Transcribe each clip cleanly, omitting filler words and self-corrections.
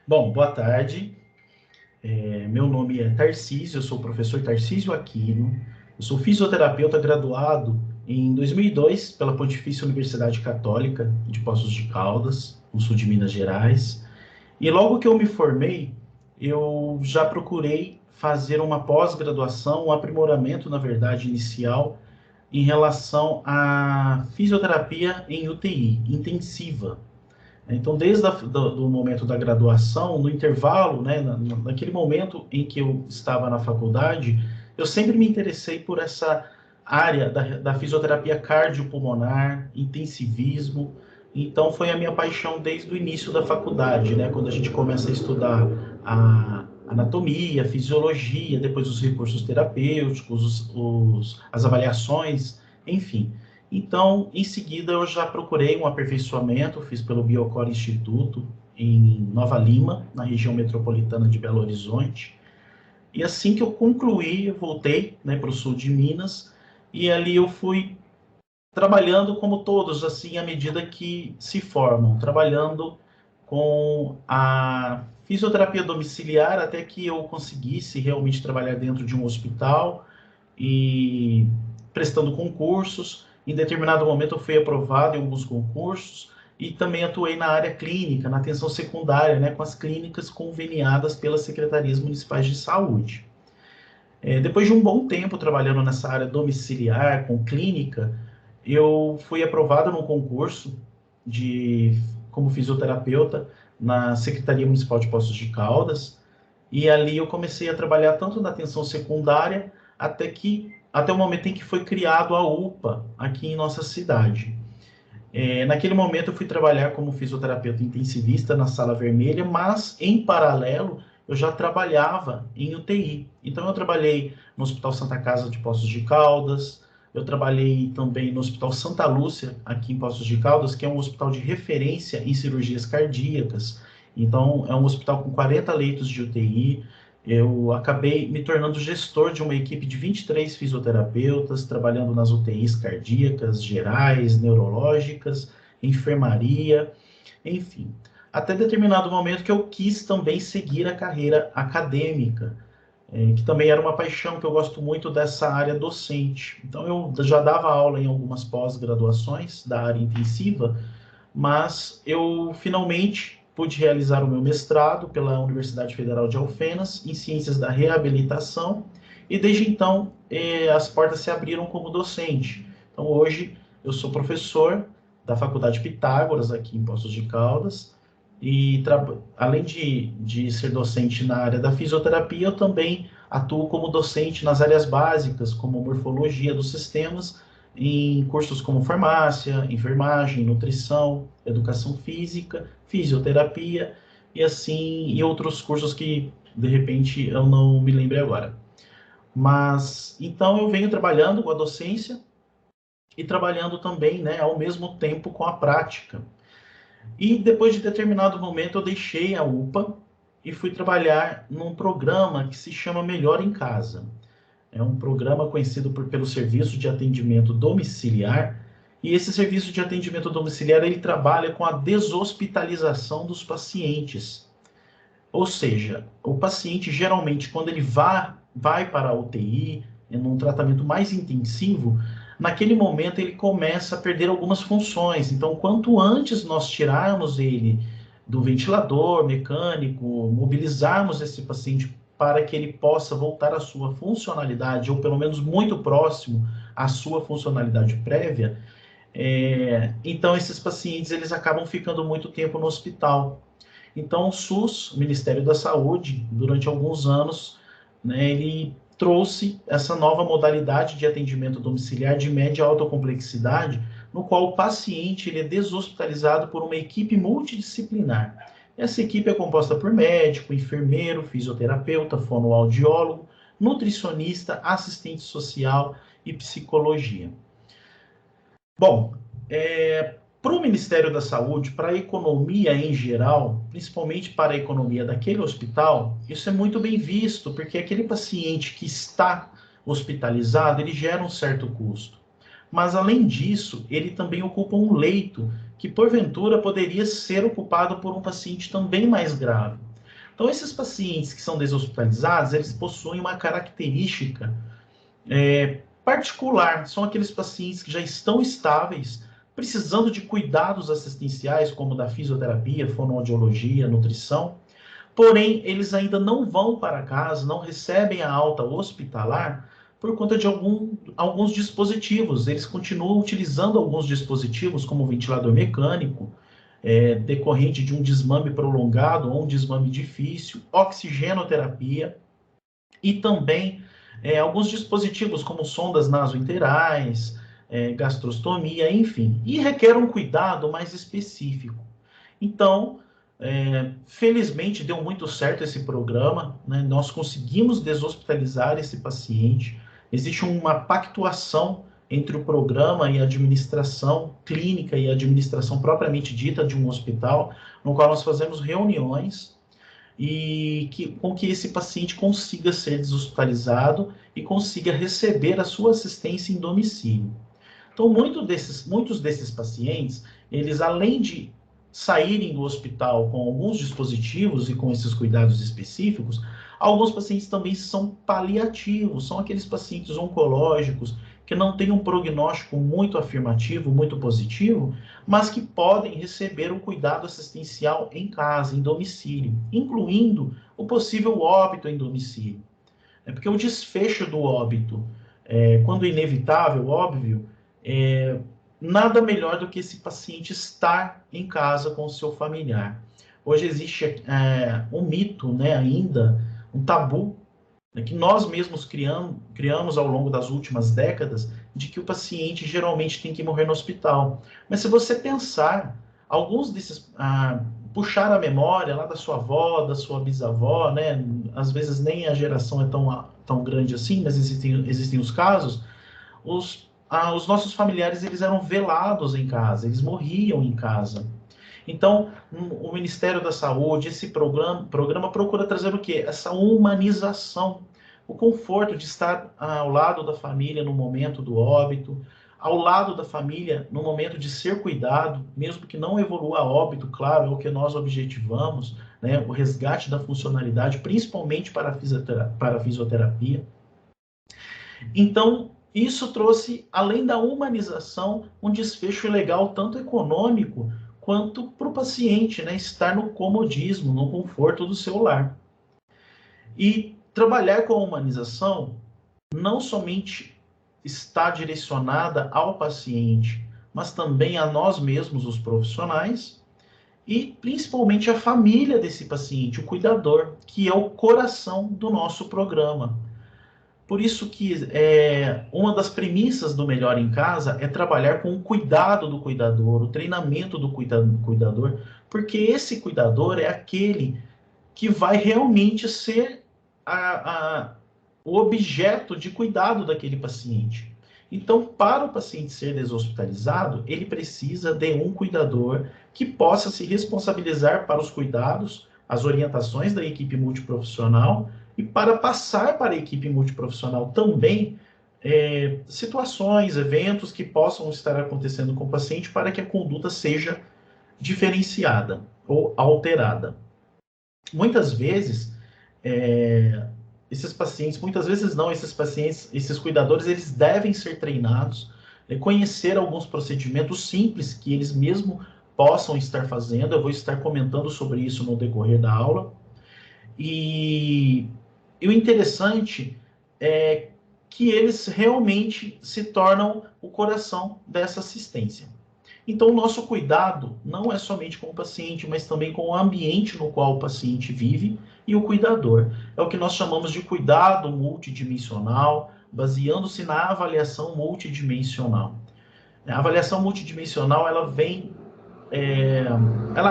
Bom, boa tarde. Meu nome é Tarcísio, eu sou o professor Tarcísio Aquino. Eu sou fisioterapeuta graduado em 2002 pela Pontifícia Universidade Católica de Poços de Caldas, no sul de Minas Gerais. E logo que eu me formei, eu já procurei fazer uma pós-graduação, um aprimoramento, na verdade, inicial, em relação à fisioterapia em UTI, intensiva. Então, desde do momento da graduação, no intervalo, né, naquele momento em que eu estava na faculdade, eu sempre me interessei por essa área da fisioterapia cardiopulmonar, intensivismo. Então, foi a minha paixão desde o início da faculdade, né, quando a gente começa a estudar a anatomia, a fisiologia, depois os recursos terapêuticos, as avaliações, enfim. Então, em seguida, eu já procurei um aperfeiçoamento, fiz pelo Biocore Instituto, em Nova Lima, na região metropolitana de Belo Horizonte. E assim que eu concluí, eu voltei, né, para o sul de Minas, e ali eu fui trabalhando como todos, assim, à medida que se formam, trabalhando com a fisioterapia domiciliar até que eu conseguisse realmente trabalhar dentro de um hospital e prestando concursos. Em determinado momento eu fui aprovado em alguns concursos e também atuei na área clínica, na atenção secundária, né, com as clínicas conveniadas pelas secretarias municipais de saúde. Depois de um bom tempo trabalhando nessa área domiciliar, com clínica, eu fui aprovado num concurso como fisioterapeuta na Secretaria Municipal de Poços de Caldas, e ali eu comecei a trabalhar tanto na atenção secundária até o momento em que foi criado a UPA aqui em nossa cidade. Naquele momento eu fui trabalhar como fisioterapeuta intensivista na Sala Vermelha, mas em paralelo eu já trabalhava em UTI. Então eu trabalhei no Hospital Santa Casa de Poços de Caldas, eu trabalhei também no Hospital Santa Lúcia, aqui em Poços de Caldas, que é um hospital de referência em cirurgias cardíacas. Então é um hospital com 40 leitos de UTI. Eu acabei me tornando gestor de uma equipe de 23 fisioterapeutas, trabalhando nas UTIs cardíacas, gerais, neurológicas, enfermaria, enfim. Até determinado momento que eu quis também seguir a carreira acadêmica, que também era uma paixão, que eu gosto muito dessa área docente. Então, eu já dava aula em algumas pós-graduações da área intensiva, mas eu finalmente pude realizar o meu mestrado pela Universidade Federal de Alfenas em Ciências da Reabilitação e desde então as portas se abriram como docente. Então hoje eu sou professor da Faculdade Pitágoras aqui em Poços de Caldas e além de ser docente na área da fisioterapia, eu também atuo como docente nas áreas básicas, como morfologia dos sistemas, em cursos como farmácia, enfermagem, nutrição, educação física, fisioterapia e assim, e outros cursos que de repente eu não me lembro agora. Mas então eu venho trabalhando com a docência e trabalhando também, né, ao mesmo tempo com a prática. E depois de determinado momento eu deixei a UPA e fui trabalhar num programa que se chama Melhor em Casa. É um programa conhecido pelo Serviço de Atendimento Domiciliar, e esse serviço de atendimento domiciliar ele trabalha com a deshospitalização dos pacientes. Ou seja, o paciente geralmente quando ele vai para a UTI, num tratamento mais intensivo, naquele momento ele começa a perder algumas funções. Então, quanto antes nós tirarmos ele do ventilador mecânico, mobilizarmos esse paciente para que ele possa voltar à sua funcionalidade, ou pelo menos muito próximo à sua funcionalidade prévia, então esses pacientes eles acabam ficando muito tempo no hospital. Então o SUS, o Ministério da Saúde, durante alguns anos, né, ele trouxe essa nova modalidade de atendimento domiciliar de média e alta complexidade, no qual o paciente ele é deshospitalizado por uma equipe multidisciplinar. Essa equipe é composta por médico, enfermeiro, fisioterapeuta, fonoaudiólogo, nutricionista, assistente social e psicologia. Bom, para o Ministério da Saúde, para a economia em geral, principalmente para a economia daquele hospital, isso é muito bem visto, porque aquele paciente que está hospitalizado, ele gera um certo custo. Mas, além disso, ele também ocupa um leito que, porventura, poderia ser ocupado por um paciente também mais grave. Então, esses pacientes que são deshospitalizados, eles possuem uma característica particular, são aqueles pacientes que já estão estáveis, precisando de cuidados assistenciais, como da fisioterapia, fonoaudiologia, nutrição, porém, eles ainda não vão para casa, não recebem a alta hospitalar por conta de alguns dispositivos. Eles continuam utilizando alguns dispositivos, como o ventilador mecânico, decorrente de um desmame prolongado ou um desmame difícil, oxigenoterapia e também alguns dispositivos como sondas nasointerais, gastrostomia, enfim, e requer um cuidado mais específico. Então, felizmente deu muito certo esse programa, né? Nós conseguimos deshospitalizar esse paciente, existe uma pactuação entre o programa e a administração clínica e a administração propriamente dita de um hospital, no qual nós fazemos reuniões e com que esse paciente consiga ser deshospitalizado e consiga receber a sua assistência em domicílio. Então, muitos desses pacientes, eles além de saírem do hospital com alguns dispositivos e com esses cuidados específicos, alguns pacientes também são paliativos, são aqueles pacientes oncológicos que não têm um prognóstico muito afirmativo, muito positivo, mas que podem receber o cuidado assistencial em casa, em domicílio, incluindo o possível óbito em domicílio. Porque o desfecho do óbito, quando inevitável, óbvio, nada melhor do que esse paciente estar em casa com o seu familiar. Hoje existe um mito, né, ainda, um tabu, né, que nós mesmos criamos ao longo das últimas décadas, de que o paciente geralmente tem que morrer no hospital. Mas se você pensar, alguns desses... puxar a memória lá da sua avó, da sua bisavó, né, às vezes nem a geração é tão grande assim, mas existem os casos, os nossos familiares, eles eram velados em casa, eles morriam em casa. Então, o Ministério da Saúde, esse programa procura trazer o quê? Essa humanização, o conforto de estar ao lado da família no momento do óbito, ao lado da família no momento de ser cuidado, mesmo que não evolua a óbito, claro, é o que nós objetivamos, né? O resgate da funcionalidade, principalmente para a fisioterapia. Então, isso trouxe, além da humanização, um desfecho legal, tanto econômico, quanto para o paciente, né? Estar no comodismo, no conforto do seu lar. E trabalhar com a humanização não somente está direcionada ao paciente, mas também a nós mesmos, os profissionais, e principalmente a família desse paciente, o cuidador, que é o coração do nosso programa. Por isso que uma das premissas do Melhor em Casa é trabalhar com o cuidado do cuidador, o treinamento do cuidador, porque esse cuidador é aquele que vai realmente ser o objeto de cuidado daquele paciente. Então, para o paciente ser deshospitalizado, ele precisa de um cuidador que possa se responsabilizar para os cuidados, as orientações da equipe multiprofissional, e para passar para a equipe multiprofissional também situações, eventos que possam estar acontecendo com o paciente para que a conduta seja diferenciada ou alterada. Muitas vezes, esses pacientes, esses cuidadores, eles devem ser treinados, conhecer alguns procedimentos simples que eles mesmos possam estar fazendo. Eu vou estar comentando sobre isso no decorrer da aula. E o interessante é que eles realmente se tornam o coração dessa assistência. Então, o nosso cuidado não é somente com o paciente, mas também com o ambiente no qual o paciente vive e o cuidador. É o que nós chamamos de cuidado multidimensional, baseando-se na avaliação multidimensional. A avaliação multidimensional, ela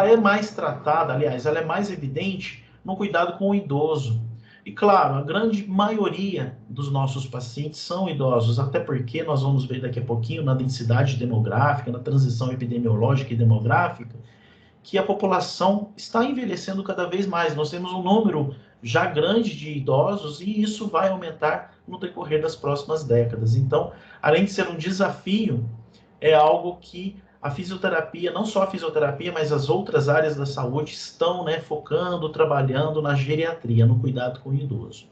é mais tratada, aliás, ela é mais evidente no cuidado com o idoso. E claro, a grande maioria dos nossos pacientes são idosos, até porque nós vamos ver daqui a pouquinho na densidade demográfica, na transição epidemiológica e demográfica, que a população está envelhecendo cada vez mais. Nós temos um número já grande de idosos e isso vai aumentar no decorrer das próximas décadas. Então, além de ser um desafio, é algo que a fisioterapia, não só a fisioterapia, mas as outras áreas da saúde estão, né, focando, trabalhando na geriatria, no cuidado com o idoso.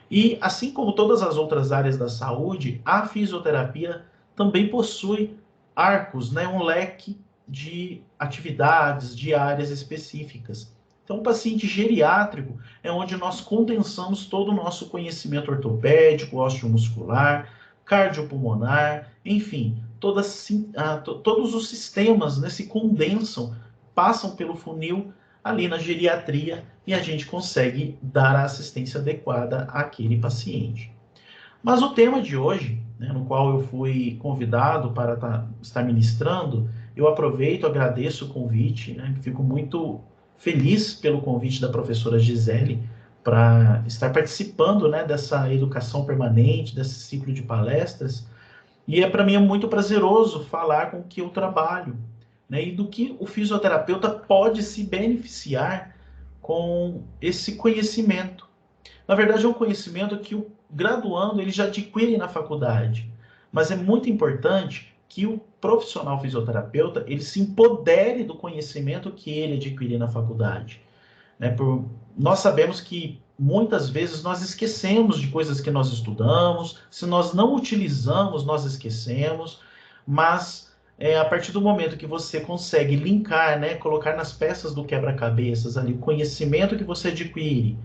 E assim como todas as outras áreas da saúde, a fisioterapia também possui arcos, né, um leque de atividades, de áreas específicas. Então, o paciente geriátrico é onde nós condensamos todo o nosso conhecimento ortopédico, osteomuscular, cardiopulmonar, enfim, todos os sistemas, né, se condensam, passam pelo funil ali na geriatria e a gente consegue dar a assistência adequada àquele paciente. Mas o tema de hoje, né, no qual eu fui convidado para estar ministrando, eu aproveito, agradeço o convite, né, fico muito feliz pelo convite da professora Gisele para estar participando, né, dessa educação permanente, desse ciclo de palestras, e para mim é muito prazeroso falar com o que eu trabalho, né, e do que o fisioterapeuta pode se beneficiar com esse conhecimento. Na verdade, é um conhecimento que o graduando ele já adquire na faculdade, mas é muito importante que o profissional fisioterapeuta ele se empodere do conhecimento que ele adquire na faculdade. Né? Nós sabemos que muitas vezes nós esquecemos de coisas que nós estudamos, se nós não utilizamos, nós esquecemos, mas a partir do momento que você consegue linkar, né, colocar nas peças do quebra-cabeças ali o conhecimento que você adquire,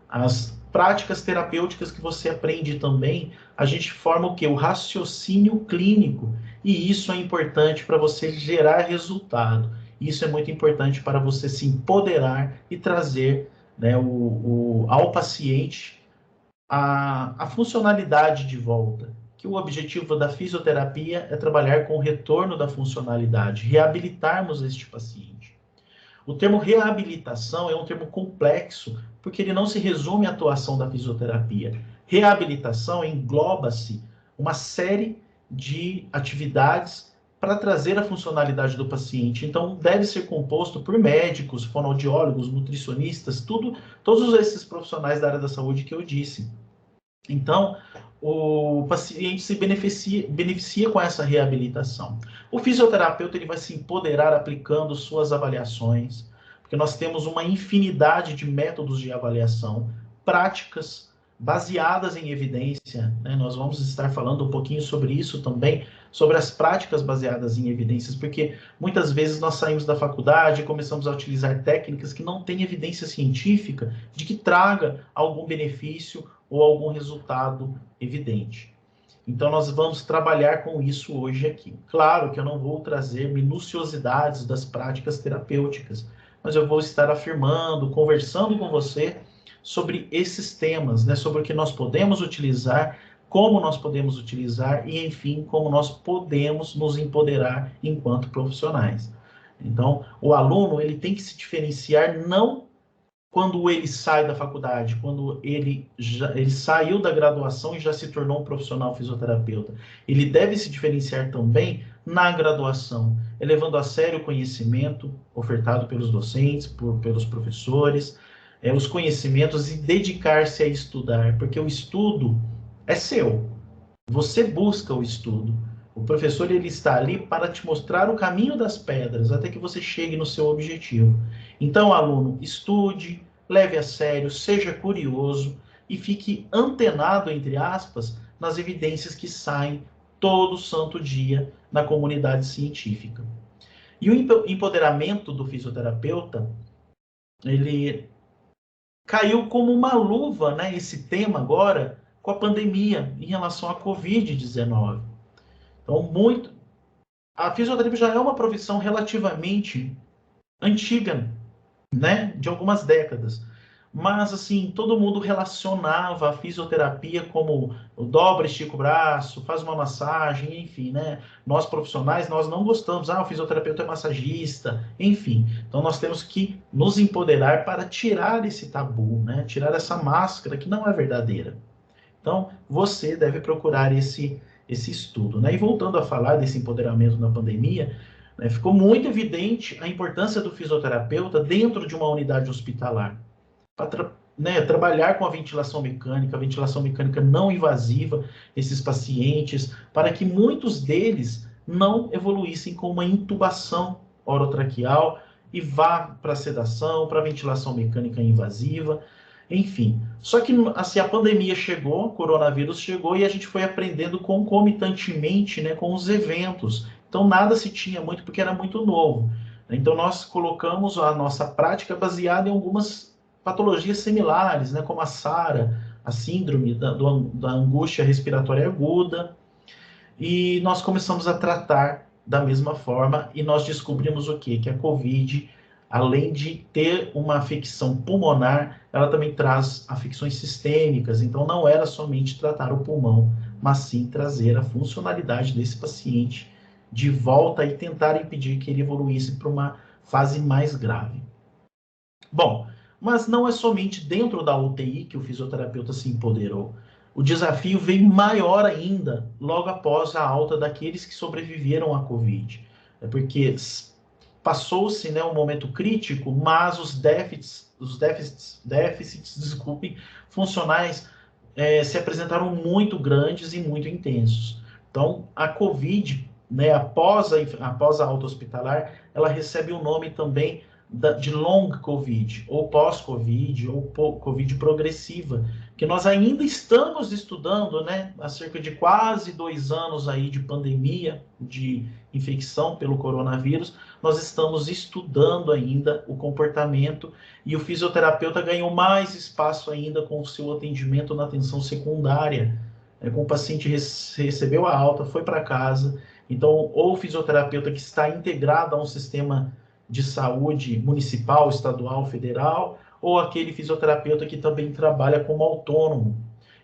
as práticas terapêuticas que você aprende também, a gente forma o quê? O raciocínio clínico. E isso é importante para você gerar resultado. Isso é muito importante para você se empoderar e trazer, né, ao paciente a funcionalidade de volta. Que o objetivo da fisioterapia é trabalhar com o retorno da funcionalidade, reabilitarmos este paciente. O termo reabilitação é um termo complexo, porque ele não se resume à atuação da fisioterapia. Reabilitação engloba-se uma série de atividades para trazer a funcionalidade do paciente. Então, deve ser composto por médicos, fonoaudiólogos, nutricionistas, todos esses profissionais da área da saúde que eu disse. Então, o paciente se beneficia com essa reabilitação. O fisioterapeuta ele vai se empoderar aplicando suas avaliações, porque nós temos uma infinidade de métodos de avaliação, práticas baseadas em evidência, né? Nós vamos estar falando um pouquinho sobre isso também, sobre as práticas baseadas em evidências, porque muitas vezes nós saímos da faculdade e começamos a utilizar técnicas que não têm evidência científica de que traga algum benefício ou algum resultado evidente. Então, nós vamos trabalhar com isso hoje aqui. Claro que eu não vou trazer minuciosidades das práticas terapêuticas, mas eu vou estar afirmando, conversando com você sobre esses temas, né? Sobre o que nós podemos utilizar, como nós podemos utilizar e, enfim, como nós podemos nos empoderar enquanto profissionais. Então, o aluno ele tem que se diferenciar não quando ele sai da faculdade, quando ele saiu da graduação e já se tornou um profissional fisioterapeuta. Ele deve se diferenciar também na graduação, elevando a sério o conhecimento ofertado pelos docentes, pelos professores, os conhecimentos e dedicar-se a estudar, porque o estudo é seu. Você busca o estudo. O professor ele está ali para te mostrar o caminho das pedras até que você chegue no seu objetivo. Então, aluno, estude, leve a sério, seja curioso e fique antenado, entre aspas, nas evidências que saem todo santo dia na comunidade científica. E o empoderamento do fisioterapeuta, ele caiu como uma luva, né, esse tema agora, com a pandemia em relação à Covid-19. Então, a fisioterapia já é uma profissão relativamente antiga, né, de algumas décadas. Mas, assim, todo mundo relacionava a fisioterapia como dobra, estica o braço, faz uma massagem, enfim, né? Nós profissionais, nós não gostamos. O fisioterapeuta é massagista, enfim. Então, nós temos que nos empoderar para tirar esse tabu, né? Tirar essa máscara que não é verdadeira. Então, você deve procurar esse estudo, né? E voltando a falar desse empoderamento na pandemia, né, ficou muito evidente a importância do fisioterapeuta dentro de uma unidade hospitalar, para trabalhar com a ventilação mecânica não invasiva, esses pacientes, para que muitos deles não evoluíssem com uma intubação orotraqueal e vá para sedação, para ventilação mecânica invasiva, enfim. Só que assim, a pandemia chegou, o coronavírus chegou e a gente foi aprendendo concomitantemente, né, com os eventos. Então nada se tinha muito porque era muito novo. Então nós colocamos a nossa prática baseada em algumas patologias similares, né, como a SARA, a síndrome da angústia respiratória aguda, e nós começamos a tratar da mesma forma e nós descobrimos o quê? Que a COVID, além de ter uma afecção pulmonar, ela também traz afecções sistêmicas, então não era somente tratar o pulmão, mas sim trazer a funcionalidade desse paciente de volta e tentar impedir que ele evoluísse para uma fase mais grave. Bom, mas não é somente dentro da UTI que o fisioterapeuta se empoderou. O desafio veio maior ainda logo após a alta daqueles que sobreviveram à Covid. É porque passou-se, né, um momento crítico, mas desculpem, funcionais se apresentaram muito grandes e muito intensos. Então, a Covid, né, após a alta hospitalar, ela recebe o nome também de long COVID, ou pós-COVID, ou COVID progressiva, que nós ainda estamos estudando, né, há cerca de quase 2 anos aí de pandemia, de infecção pelo coronavírus, nós estamos estudando ainda o comportamento e o fisioterapeuta ganhou mais espaço ainda com o seu atendimento na atenção secundária, com o paciente recebeu a alta, foi para casa, então ou o fisioterapeuta que está integrado a um sistema de saúde municipal, estadual, federal, ou aquele fisioterapeuta que também trabalha como autônomo.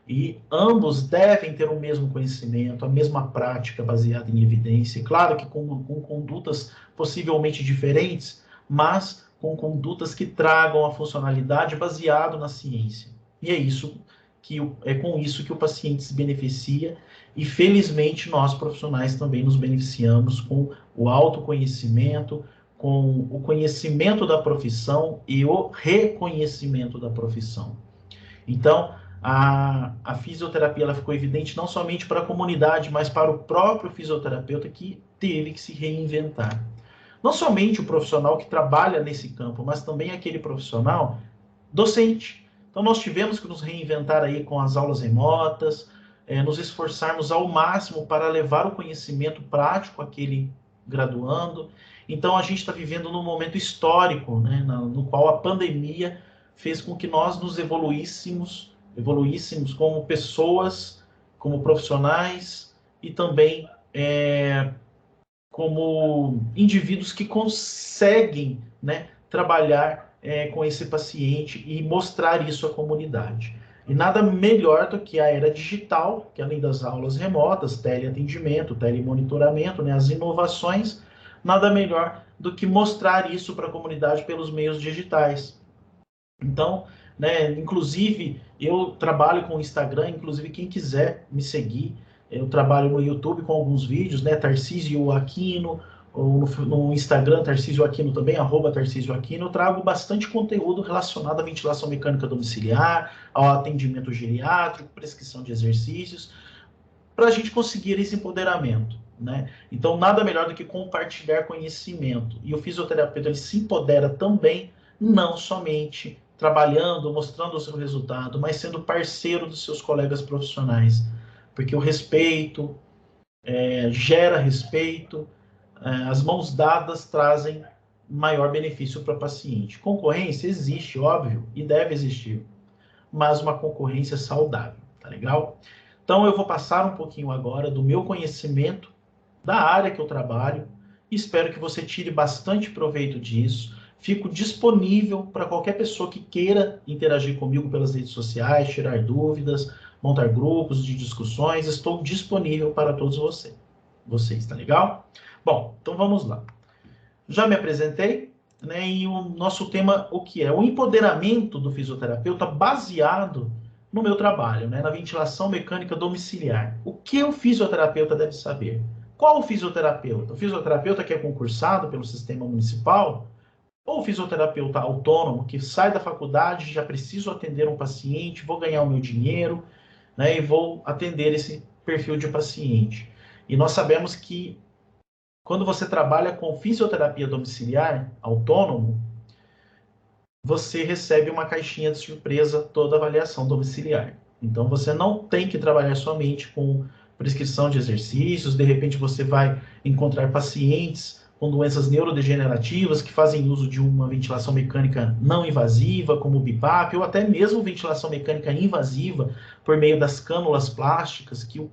E ambos devem ter o mesmo conhecimento, a mesma prática baseada em evidência. Claro que com condutas possivelmente diferentes, mas com condutas que tragam a funcionalidade baseado na ciência. E é com isso que o paciente se beneficia e felizmente nós profissionais também nos beneficiamos com o autoconhecimento, com o conhecimento da profissão e o reconhecimento da profissão. Então, a fisioterapia ela ficou evidente não somente para a comunidade, mas para o próprio fisioterapeuta que teve que se reinventar. Não somente o profissional que trabalha nesse campo, mas também aquele profissional docente. Então, nós tivemos que nos reinventar aí com as aulas remotas, nos esforçarmos ao máximo para levar o conhecimento prático àquele graduando. Então, a gente está vivendo num momento histórico, né, no qual a pandemia fez com que nós nos evoluíssemos como pessoas, como profissionais e também como indivíduos que conseguem, né, trabalhar com esse paciente e mostrar isso à comunidade. E nada melhor do que a era digital, que além das aulas remotas, teleatendimento, telemonitoramento, né, as inovações, nada melhor do que mostrar isso para a comunidade pelos meios digitais. Então, né, inclusive, eu trabalho com o Instagram, inclusive quem quiser me seguir, eu trabalho no YouTube com alguns vídeos, né, Tarcísio Aquino, ou no Instagram, Tarcísio Aquino também, @Tarcísio Aquino, eu trago bastante conteúdo relacionado à ventilação mecânica domiciliar, ao atendimento geriátrico, prescrição de exercícios, para a gente conseguir esse empoderamento, né? Então, nada melhor do que compartilhar conhecimento. E o fisioterapeuta, ele se empodera também, não somente trabalhando, mostrando o seu resultado, mas sendo parceiro dos seus colegas profissionais. Porque o respeito gera respeito, as mãos dadas trazem maior benefício para o paciente. Concorrência existe, óbvio, e deve existir, mas uma concorrência saudável, tá legal? Então eu vou passar um pouquinho agora do meu conhecimento da área que eu trabalho, espero que você tire bastante proveito disso. Fico disponível para qualquer pessoa que queira interagir comigo pelas redes sociais, tirar dúvidas, montar grupos de discussões, estou disponível para todos vocês, tá legal? Bom, então vamos lá. Já me apresentei, né, e o nosso tema, o que é? O empoderamento do fisioterapeuta baseado no meu trabalho, né, na ventilação mecânica domiciliar. O que o fisioterapeuta deve saber? Qual o fisioterapeuta? O fisioterapeuta que é concursado pelo sistema municipal ou o fisioterapeuta autônomo que sai da faculdade, já preciso atender um paciente, vou ganhar o meu dinheiro, né, e vou atender esse perfil de paciente. E nós sabemos que quando você trabalha com fisioterapia domiciliar autônomo, você recebe uma caixinha de surpresa toda avaliação domiciliar. Então, você não tem que trabalhar somente com prescrição de exercícios, de repente você vai encontrar pacientes com doenças neurodegenerativas que fazem uso de uma ventilação mecânica não invasiva, como o BIPAP, ou até mesmo ventilação mecânica invasiva por meio das cânulas plásticas, que o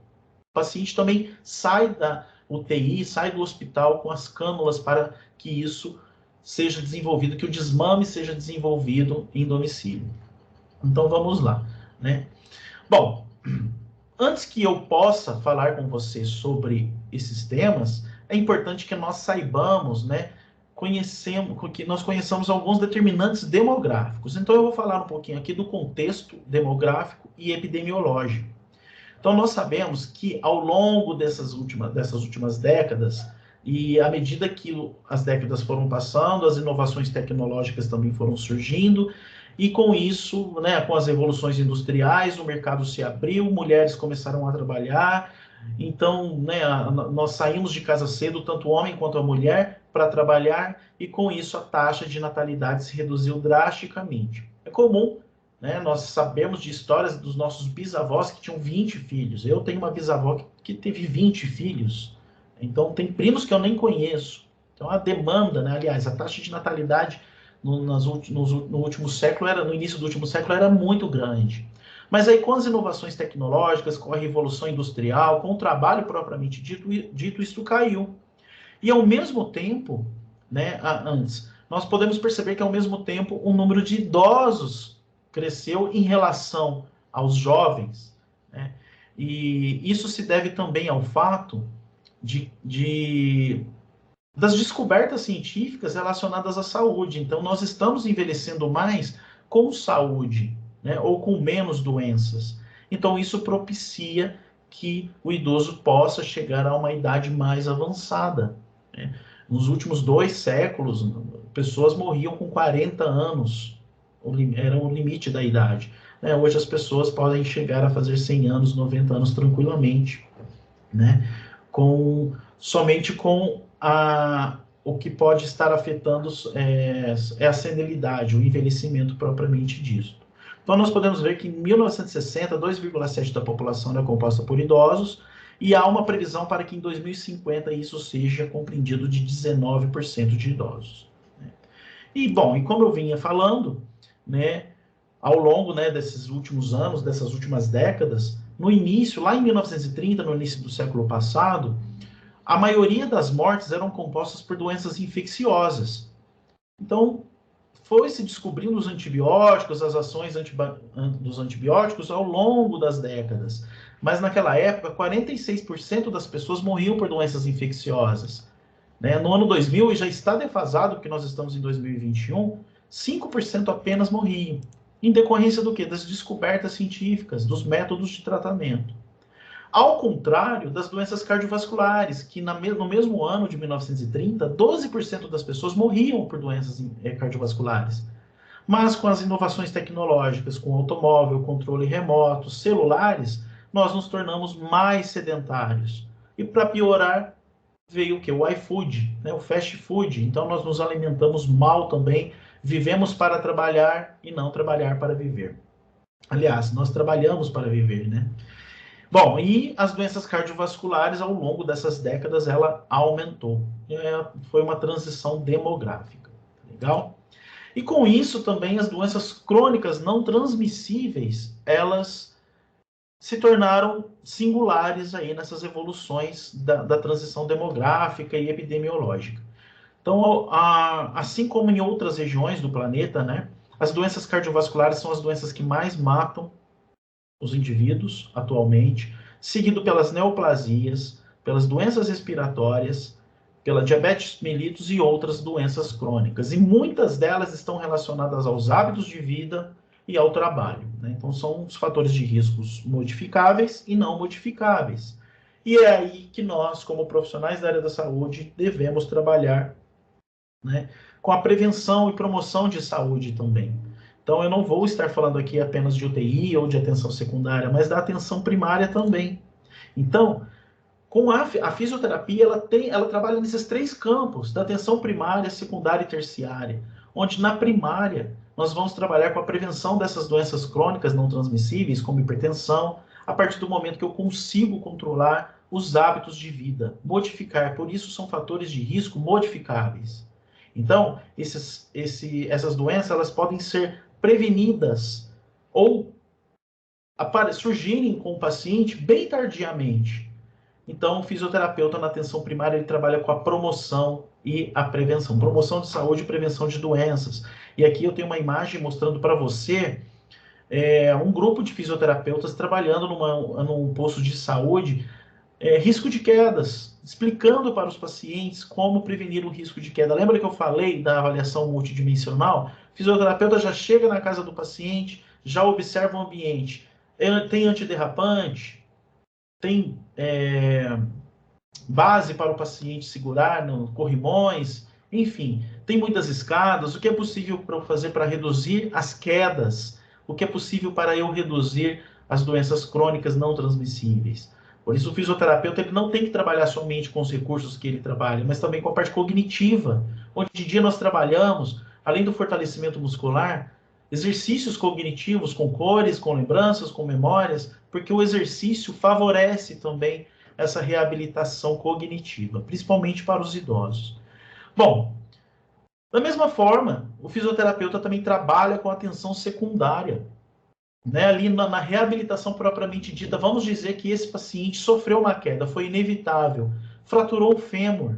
paciente também sai da UTI, sai do hospital com as cânulas para que isso seja desenvolvido, que o desmame seja desenvolvido em domicílio. Então vamos lá, né? Bom, antes que eu possa falar com você sobre esses temas, é importante que nós saibamos, né, que nós conheçamos alguns determinantes demográficos. Então eu vou falar um pouquinho aqui do contexto demográfico e epidemiológico. Então, nós sabemos que ao longo dessas últimas décadas, e à medida que as décadas foram passando, as inovações tecnológicas também foram surgindo, e com isso, né, com as revoluções industriais, o mercado se abriu, mulheres começaram a trabalhar, então, né, nós saímos de casa cedo, tanto o homem quanto a mulher, para trabalhar, e com isso a taxa de natalidade se reduziu drasticamente. É comum, né? Nós sabemos de histórias dos nossos bisavós que tinham 20 filhos. Eu tenho uma bisavó que teve 20 filhos. Então, tem primos que eu nem conheço. Então, a demanda, né? Aliás, a taxa de natalidade no último século, no início do último século, era muito grande. Mas aí, com as inovações tecnológicas, com a revolução industrial, com o trabalho propriamente dito isso caiu. E, ao mesmo tempo, né, antes, nós podemos perceber que, ao mesmo tempo, o número de idosos cresceu em relação aos jovens, né? E isso se deve também ao fato das descobertas científicas relacionadas à saúde. Então, nós estamos envelhecendo mais com saúde, né? Ou com menos doenças. Então, isso propicia que o idoso possa chegar a uma idade mais avançada, né? Nos últimos 2 séculos, pessoas morriam com 40 anos, era o limite da idade. Né? Hoje as pessoas podem chegar a fazer 100 anos, 90 anos tranquilamente, né? Somente com o que pode estar afetando é a senilidade, o envelhecimento propriamente dito. Então, nós podemos ver que em 1960, 2,7% da população era composta por idosos, e há uma previsão para que em 2050 isso seja compreendido de 19% de idosos. Né? E, bom, e como eu vinha falando, né, ao longo, né, desses últimos anos, dessas últimas décadas, no início, lá em 1930, no início do século passado, a maioria das mortes eram compostas por doenças infecciosas. Então, foi se descobrindo os antibióticos, as ações dos antibióticos ao longo das décadas. Mas naquela época, 46% das pessoas morriam por doenças infecciosas. Né? No ano 2000, e já está defasado, porque nós estamos em 2021, 5% apenas morriam. Em decorrência do quê? Das descobertas científicas, dos métodos de tratamento. Ao contrário das doenças cardiovasculares, que no mesmo ano de 1930, 12% das pessoas morriam por doenças cardiovasculares. Mas com as inovações tecnológicas, com automóvel, controle remoto, celulares, nós nos tornamos mais sedentários. E para piorar, veio o que? O iFood, né? O fast food. Então nós nos alimentamos mal também, vivemos para trabalhar e não trabalhar para viver. Aliás, nós trabalhamos para viver, né? Bom, e as doenças cardiovasculares, ao longo dessas décadas, ela aumentou. Foi uma transição demográfica. Legal? E com isso também as doenças crônicas não transmissíveis, elas se tornaram singulares aí nessas evoluções da transição demográfica e epidemiológica. Então, assim como em outras regiões do planeta, né, as doenças cardiovasculares são as doenças que mais matam os indivíduos atualmente, seguido pelas neoplasias, pelas doenças respiratórias, pela diabetes mellitus e outras doenças crônicas. E muitas delas estão relacionadas aos hábitos de vida e ao trabalho. Né? Então, são os fatores de riscos modificáveis e não modificáveis. E é aí que nós, como profissionais da área da saúde, devemos trabalhar, né, com a prevenção e promoção de saúde também. Então, eu não vou estar falando aqui apenas de UTI ou de atenção secundária, mas da atenção primária também. Então, Com a fisioterapia, ela trabalha nesses 3 campos, da atenção primária, secundária e terciária, onde na primária nós vamos trabalhar com a prevenção dessas doenças crônicas não transmissíveis, como hipertensão, a partir do momento que eu consigo controlar os hábitos de vida, modificar. Por isso, são fatores de risco modificáveis. Então, essas doenças elas podem ser prevenidas ou surgirem com o paciente bem tardiamente. Então, o fisioterapeuta na atenção primária ele trabalha com a promoção e a prevenção. Promoção de saúde e prevenção de doenças. E aqui eu tenho uma imagem mostrando para você um grupo de fisioterapeutas trabalhando num posto de saúde, risco de quedas, explicando para os pacientes como prevenir o risco de queda. Lembra que eu falei da avaliação multidimensional? O fisioterapeuta já chega na casa do paciente, já observa o ambiente. Tem antiderrapante, tem base para o paciente segurar no corrimões, enfim, tem muitas escadas, o que é possível para eu fazer para reduzir as quedas, o que é possível para eu reduzir as doenças crônicas não transmissíveis. Por isso, o fisioterapeuta ele não tem que trabalhar somente com os recursos que ele trabalha, mas também com a parte cognitiva. Hoje em dia nós trabalhamos, além do fortalecimento muscular, exercícios cognitivos com cores, com lembranças, com memórias, porque o exercício favorece também essa reabilitação cognitiva, principalmente para os idosos. Bom, da mesma forma, o fisioterapeuta também trabalha com atenção secundária. Né? Ali na reabilitação propriamente dita, vamos dizer que esse paciente sofreu uma queda, foi inevitável, fraturou o fêmur.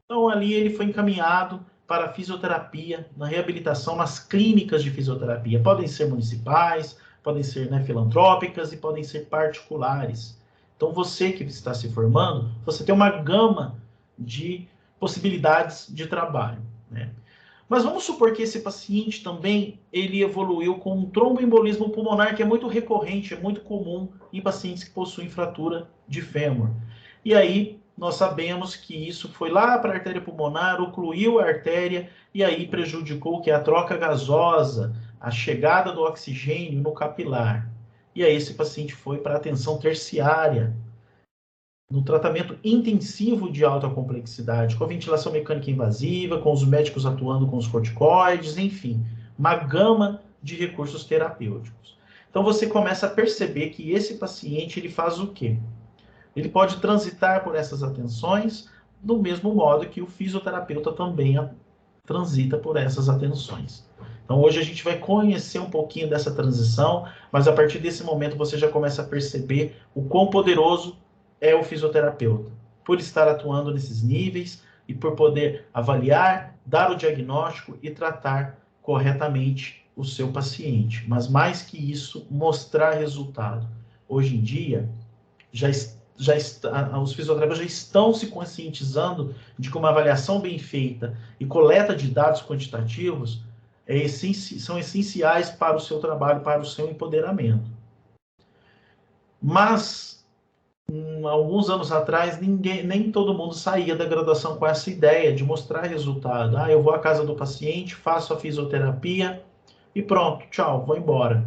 Então, ali ele foi encaminhado para a fisioterapia, na reabilitação, nas clínicas de fisioterapia. Podem ser municipais, podem ser filantrópicas e podem ser particulares. Então, você que está se formando, você tem uma gama de possibilidades de trabalho, né? Mas vamos supor que esse paciente também ele evoluiu com um tromboembolismo pulmonar, que é muito recorrente, é muito comum em pacientes que possuem fratura de fêmur. E aí nós sabemos que isso foi lá para a artéria pulmonar, ocluiu a artéria e aí prejudicou que a troca gasosa, a chegada do oxigênio no capilar. E aí esse paciente foi para a atenção terciária, no tratamento intensivo de alta complexidade, com a ventilação mecânica invasiva, com os médicos atuando com os corticoides, enfim, uma gama de recursos terapêuticos. Então você começa a perceber que esse paciente ele faz o quê? Ele pode transitar por essas atenções do mesmo modo que o fisioterapeuta também transita por essas atenções. Então hoje a gente vai conhecer um pouquinho dessa transição, mas a partir desse momento você já começa a perceber o quão poderoso é o fisioterapeuta, por estar atuando nesses níveis e por poder avaliar, dar o diagnóstico e tratar corretamente o seu paciente. Mas mais que isso, mostrar resultado. Hoje em dia, os fisioterapeutas já estão se conscientizando de que uma avaliação bem feita e coleta de dados quantitativos são essenciais para o seu trabalho, para o seu empoderamento. Mas alguns anos atrás, nem todo mundo saía da graduação com essa ideia de mostrar resultado. Eu vou à casa do paciente, faço a fisioterapia e pronto, tchau, vou embora.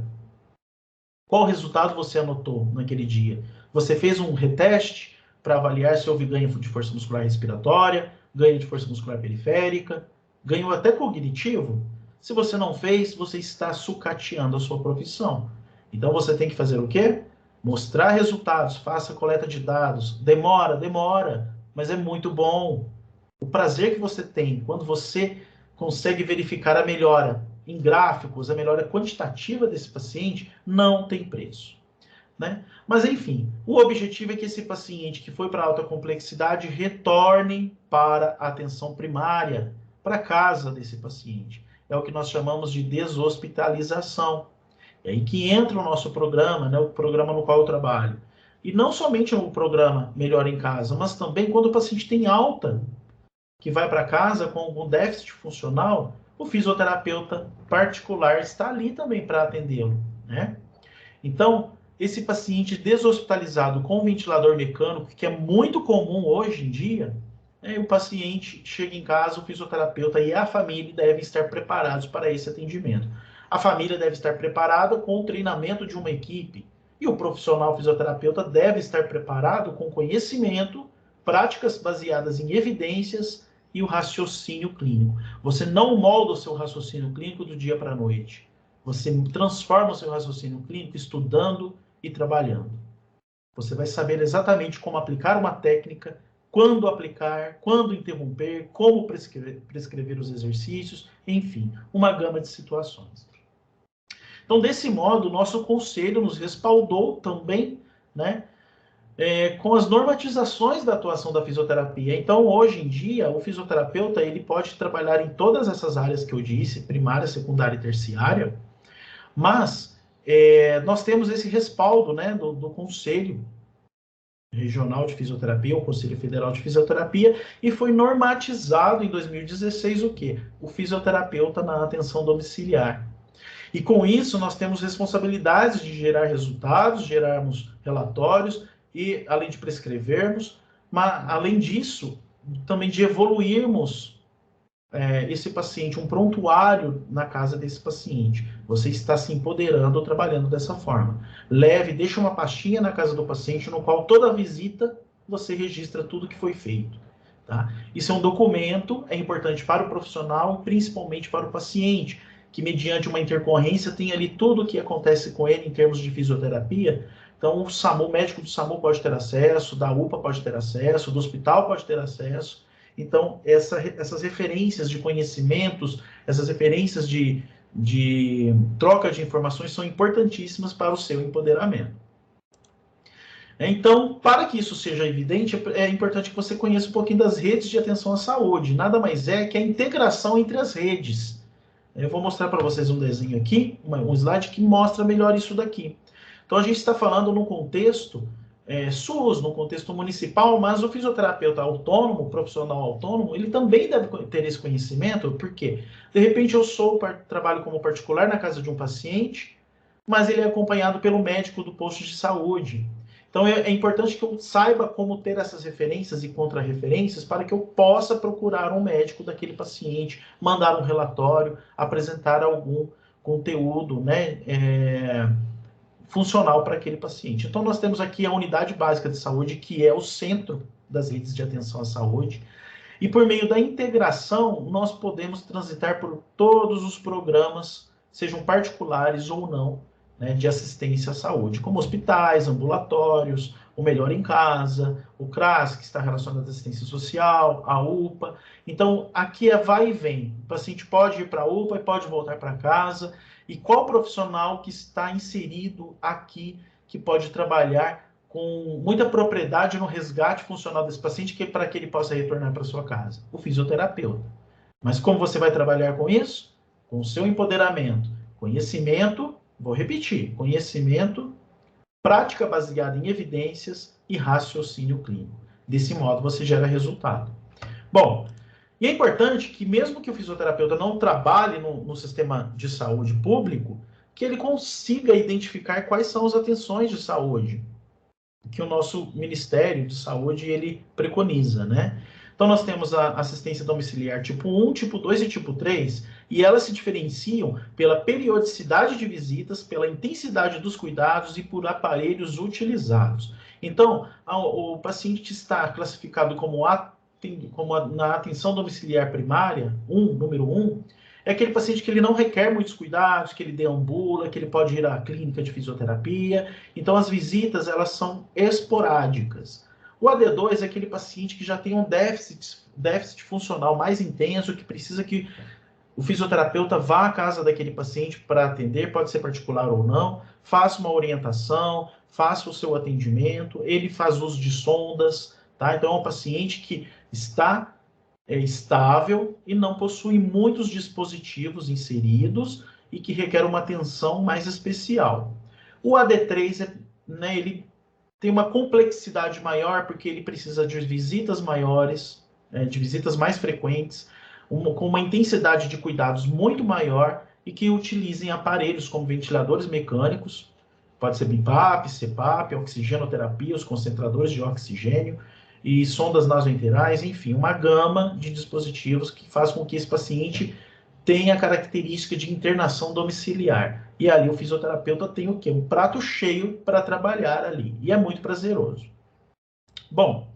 Qual resultado você anotou naquele dia? Você fez um reteste para avaliar se houve ganho de força muscular respiratória, ganho de força muscular periférica, ganho até cognitivo? Se você não fez, você está sucateando a sua profissão. Então você tem que fazer o quê? Mostrar resultados, faça coleta de dados. Demora, mas é muito bom. O prazer que você tem quando você consegue verificar a melhora em gráficos, a melhora quantitativa desse paciente, não tem preço. Né? Mas, enfim, o objetivo é que esse paciente que foi para alta complexidade retorne para a atenção primária, para casa desse paciente. É o que nós chamamos de deshospitalização. É aí que entra o nosso programa, né, o programa no qual eu trabalho. E não somente o programa Melhor em Casa, mas também quando o paciente tem alta, que vai para casa com algum déficit funcional, o fisioterapeuta particular está ali também para atendê-lo, né? Então, esse paciente deshospitalizado com ventilador mecânico, que é muito comum hoje em dia, o paciente chega em casa, o fisioterapeuta e a família devem estar preparados para esse atendimento. A família deve estar preparada com o treinamento de uma equipe e o profissional fisioterapeuta deve estar preparado com conhecimento práticas baseadas em evidências e o raciocínio clínico. Você não molda o seu raciocínio clínico do dia para a noite. Você transforma o seu raciocínio clínico estudando e trabalhando. Você vai saber exatamente como aplicar uma técnica, quando aplicar, quando interromper, como prescrever os exercícios, enfim, uma gama de situações. Então, desse modo, o nosso conselho nos respaldou também, né, com as normatizações da atuação da fisioterapia. Então, hoje em dia, o fisioterapeuta ele pode trabalhar em todas essas áreas que eu disse, primária, secundária e terciária, mas nós temos esse respaldo, né, do Conselho Regional de Fisioterapia, o Conselho Federal de Fisioterapia, e foi normatizado em 2016 o quê? O fisioterapeuta na atenção domiciliar. E com isso nós temos responsabilidades de gerar resultados, gerarmos relatórios e além de prescrevermos, mas além disso também de evoluirmos esse paciente, um prontuário na casa desse paciente. Você está se empoderando trabalhando dessa forma. Leve, deixa uma pastinha na casa do paciente no qual toda visita você registra tudo que foi feito. Tá? Isso é um documento, é importante para o profissional, principalmente para o paciente, que mediante uma intercorrência tem ali tudo o que acontece com ele em termos de fisioterapia. Então, o médico do SAMU pode ter acesso, da UPA pode ter acesso, do hospital pode ter acesso. Então, essas referências de conhecimentos, essas referências de troca de informações são importantíssimas para o seu empoderamento. Então, para que isso seja evidente, é importante que você conheça um pouquinho das redes de atenção à saúde. Nada mais é que a integração entre as redes. Eu vou mostrar para vocês um desenho aqui, um slide que mostra melhor isso daqui. Então, a gente está falando no contexto SUS, no contexto municipal, mas o fisioterapeuta autônomo, profissional autônomo, ele também deve ter esse conhecimento, porque, de repente, eu trabalho como particular na casa de um paciente, mas ele é acompanhado pelo médico do posto de saúde. Então, é importante que eu saiba como ter essas referências e contrarreferências para que eu possa procurar um médico daquele paciente, mandar um relatório, apresentar algum conteúdo, né, funcional para aquele paciente. Então, nós temos aqui a unidade básica de saúde, que é o centro das redes de atenção à saúde, e por meio da integração, nós podemos transitar por todos os programas, sejam particulares ou não, né, de assistência à saúde, como hospitais, ambulatórios, o Melhor em Casa, o CRAS, que está relacionado à assistência social, a UPA. Então, aqui é vai e vem. O paciente pode ir para a UPA e pode voltar para casa. E qual profissional que está inserido aqui, que pode trabalhar com muita propriedade no resgate funcional desse paciente, para que ele possa retornar para sua casa? O fisioterapeuta. Mas como você vai trabalhar com isso? Com o seu empoderamento. Conhecimento, vou repetir, conhecimento, prática baseada em evidências e raciocínio clínico. Desse modo, você gera resultado. Bom, e é importante que, mesmo que o fisioterapeuta não trabalhe no sistema de saúde público, que ele consiga identificar quais são as atenções de saúde que o nosso Ministério de Saúde ele preconiza, né? Então, nós temos a assistência domiciliar tipo 1, tipo 2 e tipo 3, e elas se diferenciam pela periodicidade de visitas, pela intensidade dos cuidados e por aparelhos utilizados. Então, o paciente está classificado como na atenção domiciliar primária, número 1, é aquele paciente que ele não requer muitos cuidados, que ele deambula, que ele pode ir à clínica de fisioterapia. Então, as visitas, elas são esporádicas. O AD2 é aquele paciente que já tem um déficit funcional mais intenso, que precisa que o fisioterapeuta vá à casa daquele paciente para atender, pode ser particular ou não, faça uma orientação, faça o seu atendimento, ele faz uso de sondas, tá? Então, é um paciente que está estável e não possui muitos dispositivos inseridos e que requer uma atenção mais especial. O AD3, né, ele tem uma complexidade maior porque ele precisa de visitas maiores, de visitas mais frequentes, com uma intensidade de cuidados muito maior e que utilizem aparelhos como ventiladores mecânicos, pode ser BIPAP, CPAP, oxigenoterapia, os concentradores de oxigênio, e sondas nasointerais, enfim, uma gama de dispositivos que faz com que esse paciente tenha a característica de internação domiciliar. E ali o fisioterapeuta tem o quê? Um prato cheio para trabalhar ali. E é muito prazeroso. Bom,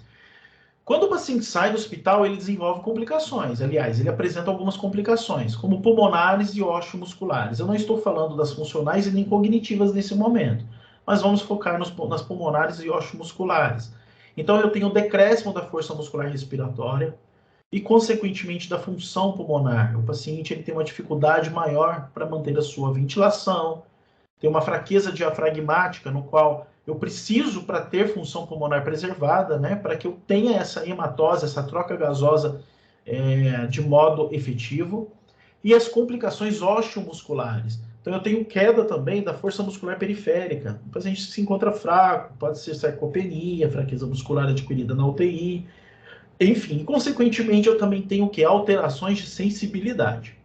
Quando o paciente sai do hospital, ele desenvolve complicações. Aliás, ele apresenta algumas complicações, como pulmonares e osteomusculares. Eu não estou falando das funcionais e nem cognitivas nesse momento, mas vamos focar nas pulmonares e osteomusculares. Então, eu tenho o decréscimo da força muscular respiratória e, consequentemente, da função pulmonar. O paciente ele tem uma dificuldade maior para manter a sua ventilação, tem uma fraqueza diafragmática, no qual eu preciso, para ter função pulmonar preservada, né, para que eu tenha essa hematose, essa troca gasosa de modo efetivo, e as complicações osteomusculares. Então, eu tenho queda também da força muscular periférica. O paciente se encontra fraco, pode ser sarcopenia, fraqueza muscular adquirida na UTI, enfim, consequentemente, eu também tenho o quê? Alterações de sensibilidade.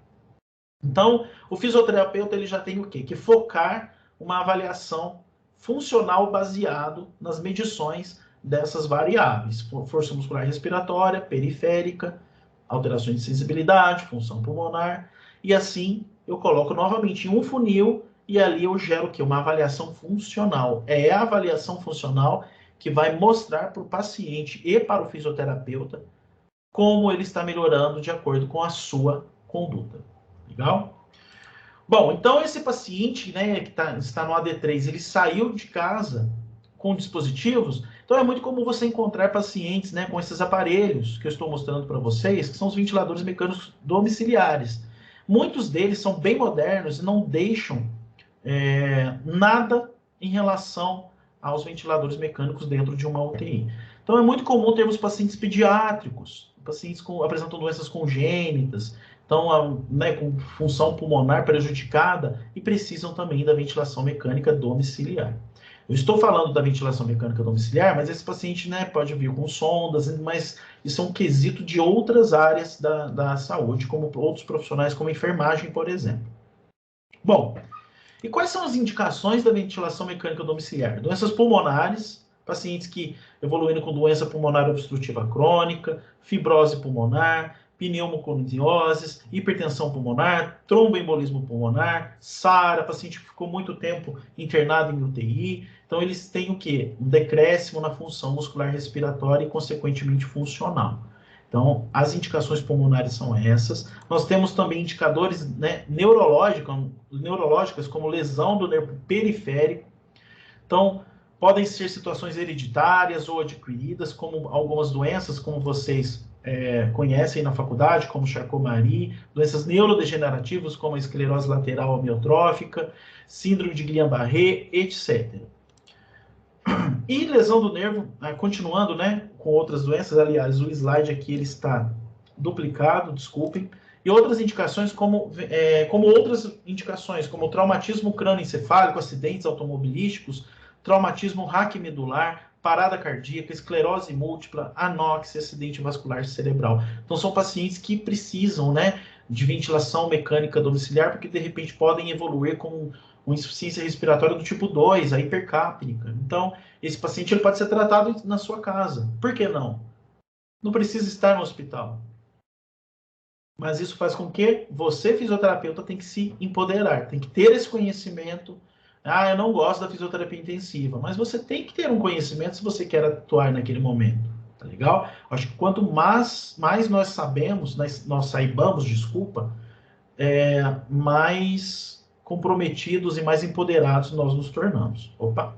Então, o fisioterapeuta ele já tem o quê? Que focar uma avaliação funcional baseado nas medições dessas variáveis. Força muscular respiratória, periférica, alterações de sensibilidade, função pulmonar, e assim eu coloco novamente em um funil e ali eu gero o quê? Uma avaliação funcional. É a avaliação funcional que vai mostrar para o paciente e para o fisioterapeuta como ele está melhorando de acordo com a sua conduta. Legal? Bom, então esse paciente, né, que está no AD3, ele saiu de casa com dispositivos, então é muito comum você encontrar pacientes, né, com esses aparelhos que eu estou mostrando para vocês, que são os ventiladores mecânicos domiciliares. Muitos deles são bem modernos e não deixam nada em relação aos ventiladores mecânicos dentro de uma UTI. Então é muito comum termos pacientes pediátricos, pacientes que apresentam doenças congênitas, então, né, com função pulmonar prejudicada e precisam também da ventilação mecânica domiciliar. Eu estou falando da ventilação mecânica domiciliar, mas esse paciente, né, pode vir com sondas, mas isso é um quesito de outras áreas da saúde, como outros profissionais, como enfermagem, por exemplo. Bom, e quais são as indicações da ventilação mecânica domiciliar? Doenças pulmonares, pacientes que evoluindo com doença pulmonar obstrutiva crônica, fibrose pulmonar, pneumoconioses, hipertensão pulmonar, tromboembolismo pulmonar, SARA, paciente que ficou muito tempo internado em UTI. Então, eles têm o quê? Um decréscimo na função muscular respiratória e, consequentemente, funcional. Então, as indicações pulmonares são essas. Nós temos também indicadores, né, neurológicas, como lesão do nervo periférico. Então, podem ser situações hereditárias ou adquiridas, como algumas doenças, como vocês conhecem na faculdade, como Charcot-Marie, doenças neurodegenerativas, como a esclerose lateral amiotrófica, síndrome de Guillain-Barré, etc. E lesão do nervo, continuando, né, com outras doenças, aliás, o slide aqui ele está duplicado, desculpem, e outras indicações como outras indicações, como traumatismo crânioencefálico, acidentes automobilísticos, traumatismo raquimedular, parada cardíaca, esclerose múltipla, anóxia, acidente vascular cerebral. Então, são pacientes que precisam, né, de ventilação mecânica domiciliar, porque de repente podem evoluir com uma insuficiência respiratória do tipo 2, a hipercápnica. Então, esse paciente ele pode ser tratado na sua casa. Por que não? Não precisa estar no hospital. Mas isso faz com que você, fisioterapeuta, tem que se empoderar, tem que ter esse conhecimento. Eu não gosto da fisioterapia intensiva, mas você tem que ter um conhecimento se você quer atuar naquele momento, tá legal? Acho que quanto mais nós sabemos, nós saibamos, desculpa, mais comprometidos e mais empoderados nós nos tornamos. Opa!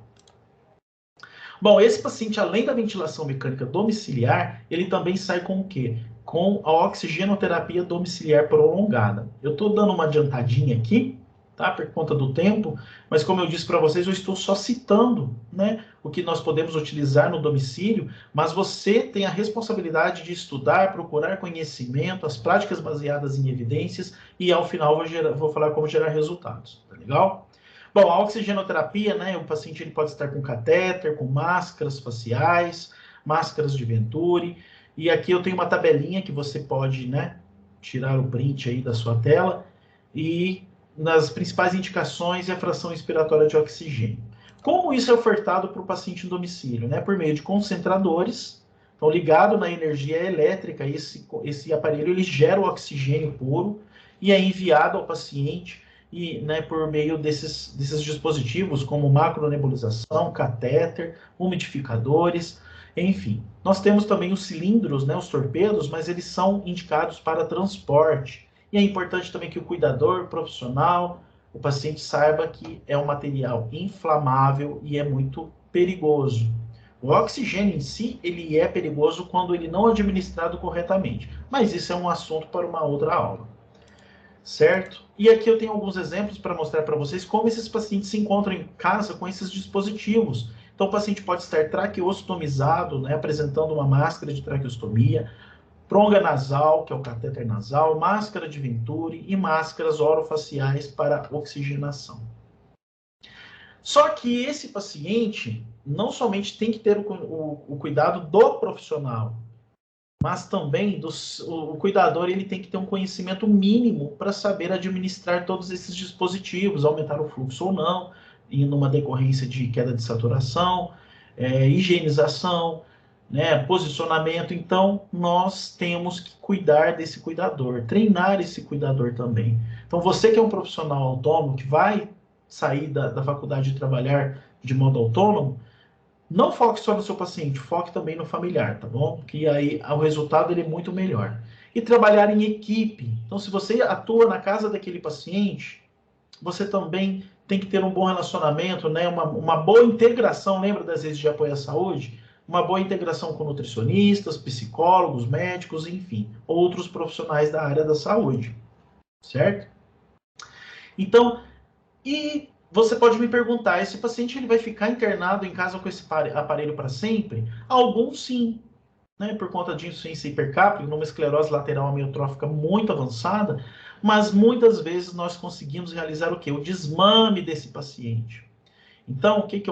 Bom, esse paciente, além da ventilação mecânica domiciliar, ele também sai com o quê? Com a oxigenoterapia domiciliar prolongada. Eu estou dando uma adiantadinha aqui, tá? Por conta do tempo, mas como eu disse para vocês, eu estou só citando, né, o que nós podemos utilizar no domicílio, mas você tem a responsabilidade de estudar, procurar conhecimento, as práticas baseadas em evidências e ao final vou falar como gerar resultados, tá legal? Bom, a oxigenoterapia, né, o paciente ele pode estar com catéter, com máscaras faciais, máscaras de Venturi, e aqui eu tenho uma tabelinha que você pode, né, tirar o print aí da sua tela, e nas principais indicações e a fração expiratória de oxigênio. Como isso é ofertado para o paciente no domicílio? Né, por meio de concentradores, então ligado na energia elétrica, esse aparelho ele gera o oxigênio puro e é enviado ao paciente e, né, por meio desses dispositivos, como macronebulização, catéter, umidificadores. Enfim, nós temos também os cilindros, né, os torpedos, mas eles são indicados para transporte. E é importante também que o cuidador profissional, o paciente saiba que é um material inflamável e é muito perigoso. O oxigênio em si, ele é perigoso quando ele não é administrado corretamente, mas isso é um assunto para uma outra aula, certo? E aqui eu tenho alguns exemplos para mostrar para vocês como esses pacientes se encontram em casa com esses dispositivos. Então, o paciente pode estar traqueostomizado, né, apresentando uma máscara de traqueostomia, pronga nasal, que é o catéter nasal, máscara de Venturi e máscaras orofaciais para oxigenação. Só que esse paciente não somente tem que ter o cuidado do profissional, mas também o cuidador ele tem que ter um conhecimento mínimo para saber administrar todos esses dispositivos, aumentar o fluxo ou não, em uma decorrência de queda de saturação, higienização, né, posicionamento. Então, nós temos que cuidar desse cuidador, treinar esse cuidador também. Então, você que é um profissional autônomo, que vai sair da faculdade de trabalhar de modo autônomo, não foque só no seu paciente, foque também no familiar, tá bom? Que aí o resultado ele é muito melhor. E trabalhar em equipe. Então, se você atua na casa daquele paciente, você também tem que ter um bom relacionamento, né? Uma boa integração, lembra das redes de apoio à saúde? Uma boa integração com nutricionistas, psicólogos, médicos, enfim, outros profissionais da área da saúde, certo? Então, e você pode me perguntar, esse paciente ele vai ficar internado em casa com esse aparelho para sempre? Alguns sim, né, por conta de insuficiência hipercápnica, numa esclerose lateral amiotrófica muito avançada, mas muitas vezes nós conseguimos realizar o quê? O desmame desse paciente. Então, o que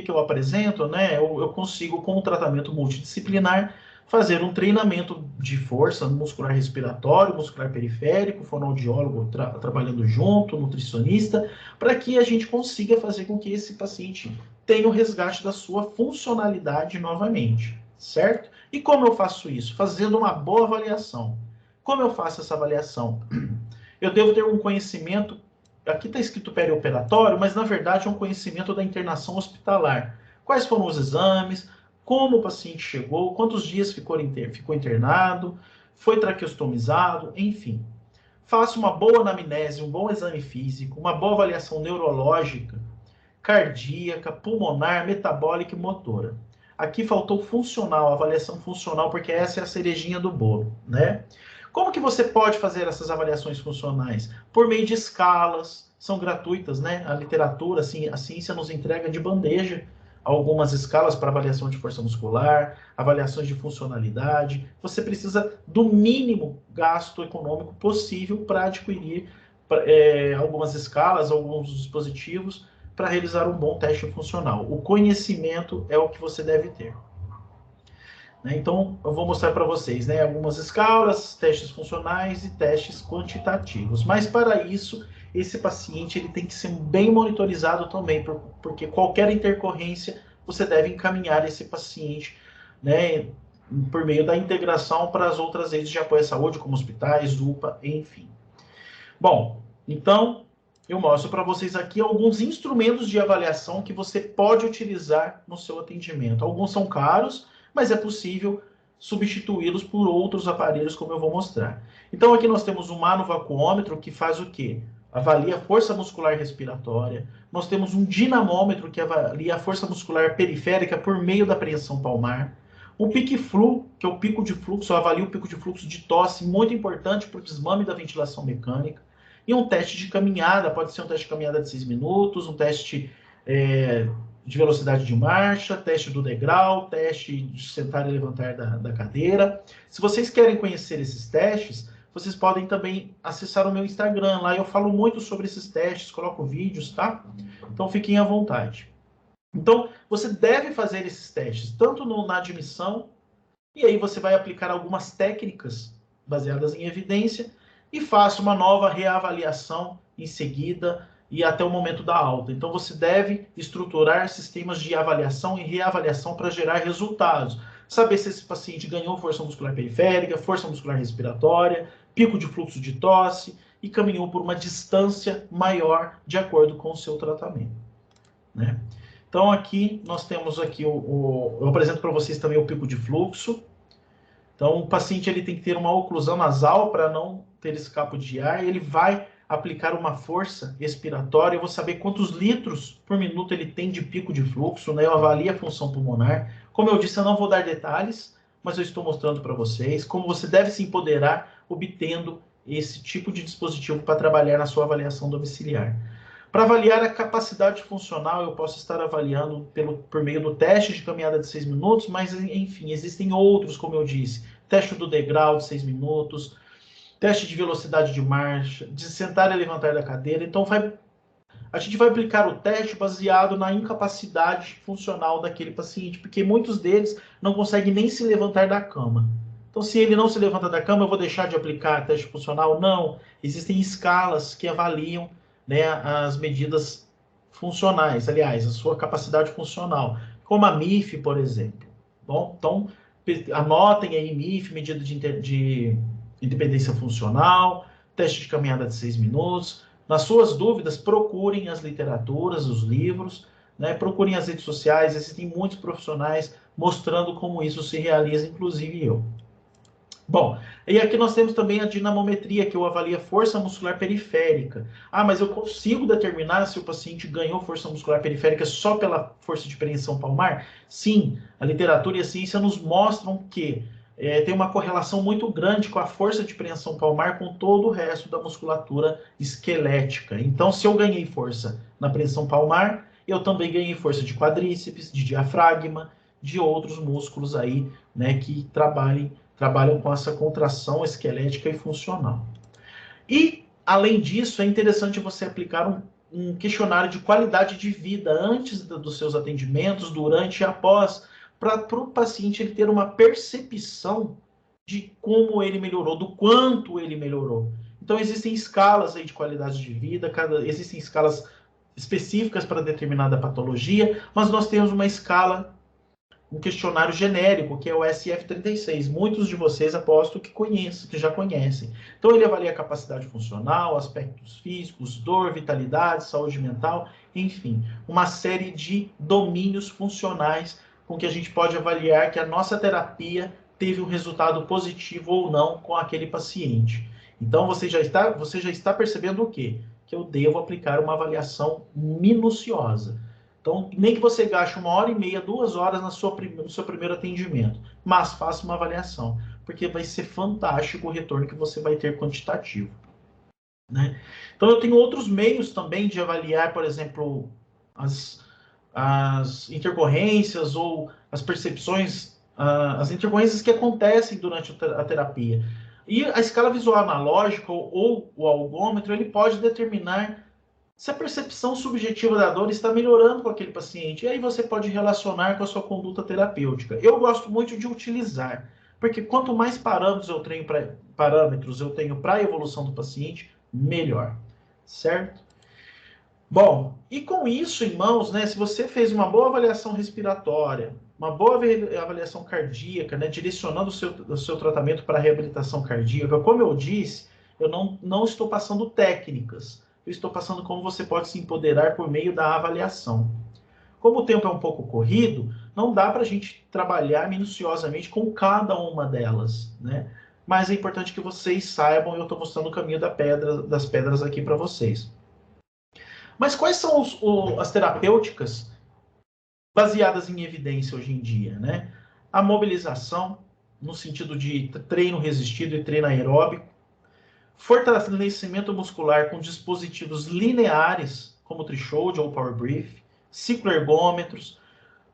eu apresento? Né? Eu consigo, com o tratamento multidisciplinar, fazer um treinamento de força muscular respiratório, muscular periférico, fonoaudiólogo trabalhando junto, nutricionista, para que a gente consiga fazer com que esse paciente tenha o resgate da sua funcionalidade novamente, certo? E como eu faço isso? Fazendo uma boa avaliação. Como eu faço essa avaliação? Eu devo ter um conhecimento, aqui está escrito perioperatório, mas na verdade é um conhecimento da internação hospitalar. Quais foram os exames, como o paciente chegou, quantos dias ficou internado, foi traqueostomizado, enfim. Faça uma boa anamnese, um bom exame físico, uma boa avaliação neurológica, cardíaca, pulmonar, metabólica e motora. Aqui faltou funcional, avaliação funcional, porque essa é a cerejinha do bolo, né? Como que você pode fazer essas avaliações funcionais? Por meio de escalas, são gratuitas, né? A literatura, assim, a ciência nos entrega de bandeja algumas escalas para avaliação de força muscular, avaliações de funcionalidade. Você precisa do mínimo gasto econômico possível para adquirir algumas escalas, alguns dispositivos para realizar um bom teste funcional. O conhecimento é o que você deve ter. Então, eu vou mostrar para vocês, né, algumas escalas, testes funcionais e testes quantitativos. Mas, para isso, esse paciente ele tem que ser bem monitorizado também, porque qualquer intercorrência, você deve encaminhar esse paciente, né, por meio da integração para as outras redes de apoio à saúde, como hospitais, UPA, enfim. Bom, então, eu mostro para vocês aqui alguns instrumentos de avaliação que você pode utilizar no seu atendimento. Alguns são caros, mas é possível substituí-los por outros aparelhos, como eu vou mostrar. Então, aqui nós temos um manovacuômetro que faz o quê? Avalia a força muscular respiratória. Nós temos um dinamômetro que avalia a força muscular periférica por meio da apreensão palmar. O PIC-FLU, que é o pico de fluxo, avalia o pico de fluxo de tosse, muito importante para o desmame da ventilação mecânica. E um teste de caminhada, pode ser um teste de caminhada de 6 minutos, um teste de velocidade de marcha, teste do degrau, teste de sentar e levantar da cadeira. Se vocês querem conhecer esses testes, vocês podem também acessar o meu Instagram. Lá eu falo muito sobre esses testes, coloco vídeos, tá? Então fiquem à vontade. Então, você deve fazer esses testes, tanto na admissão, e aí você vai aplicar algumas técnicas baseadas em evidência, e faça uma nova reavaliação em seguida e até o momento da alta. Então, você deve estruturar sistemas de avaliação e reavaliação para gerar resultados. Saber se esse paciente ganhou força muscular periférica, força muscular respiratória, pico de fluxo de tosse e caminhou por uma distância maior de acordo com o seu tratamento, né? Então, aqui nós temos aqui eu apresento para vocês também o pico de fluxo. Então, o paciente ele tem que ter uma oclusão nasal para não ter escape de ar. Ele vai aplicar uma força expiratória. Eu vou saber quantos litros por minuto ele tem de pico de fluxo, né? Eu avalio a função pulmonar. Como eu disse, eu não vou dar detalhes, mas eu estou mostrando para vocês como você deve se empoderar obtendo esse tipo de dispositivo para trabalhar na sua avaliação domiciliar. Para avaliar a capacidade funcional, eu posso estar avaliando por meio do teste de caminhada de 6 minutos, mas, enfim, existem outros, como eu disse. Teste do degrau de 6 minutos, teste de velocidade de marcha, de sentar e levantar da cadeira. Então, a gente vai aplicar o teste baseado na incapacidade funcional daquele paciente, porque muitos deles não conseguem nem se levantar da cama. Então, se ele não se levanta da cama, eu vou deixar de aplicar teste funcional? Não. Existem escalas que avaliam, né, as medidas funcionais, aliás, a sua capacidade funcional, como a MIF, por exemplo. Bom, então, anotem aí MIF, medida de independência funcional, teste de caminhada de 6 minutos. Nas suas dúvidas, procurem as literaturas, os livros, né? Procurem as redes sociais, existem muitos profissionais mostrando como isso se realiza, inclusive eu. Bom, e aqui nós temos também a dinamometria, que eu avalio a força muscular periférica. Ah, mas eu consigo determinar se o paciente ganhou força muscular periférica só pela força de preensão palmar? Sim, a literatura e a ciência nos mostram que tem uma correlação muito grande com a força de preensão palmar com todo o resto da musculatura esquelética. Então, se eu ganhei força na preensão palmar, eu também ganhei força de quadríceps, de diafragma, de outros músculos aí, né, que trabalham com essa contração esquelética e funcional. E, além disso, é interessante você aplicar um questionário de qualidade de vida antes dos seus atendimentos, durante e após, para o paciente ele ter uma percepção de como ele melhorou, do quanto ele melhorou. Então, existem escalas aí de qualidade de vida, existem escalas específicas para determinada patologia, mas nós temos uma escala, um questionário genérico, que é o SF36. Muitos de vocês aposto que conhecem, que já conhecem. Então, ele avalia a capacidade funcional, aspectos físicos, dor, vitalidade, saúde mental, enfim, uma série de domínios funcionais com que a gente pode avaliar que a nossa terapia teve um resultado positivo ou não com aquele paciente. Então, você já está percebendo o quê? Que eu devo aplicar uma avaliação minuciosa. Então, nem que você gaste 1h30, 2 horas no seu primeiro atendimento, mas faça uma avaliação, porque vai ser fantástico o retorno que você vai ter quantitativo, né? Então, eu tenho outros meios também de avaliar, por exemplo, as intercorrências ou as percepções, as intercorrências que acontecem durante a terapia. E a escala visual analógica ou o algômetro, ele pode determinar se a percepção subjetiva da dor está melhorando com aquele paciente. E aí você pode relacionar com a sua conduta terapêutica. Eu gosto muito de utilizar, porque quanto mais parâmetros eu tenho para a evolução do paciente, melhor. Certo? Bom, e com isso em mãos, né, se você fez uma boa avaliação respiratória, uma boa avaliação cardíaca, né, direcionando o seu tratamento para a reabilitação cardíaca, como eu disse, eu não estou passando técnicas, eu estou passando como você pode se empoderar por meio da avaliação. Como o tempo é um pouco corrido, não dá para a gente trabalhar minuciosamente com cada uma delas, né? Mas é importante que vocês saibam, eu estou mostrando o caminho das pedras aqui para vocês. Mas quais são as terapêuticas baseadas em evidência hoje em dia, né? A mobilização, no sentido de treino resistido e treino aeróbico, fortalecimento muscular com dispositivos lineares, como o Threshold ou o Power Brief, cicloergômetros,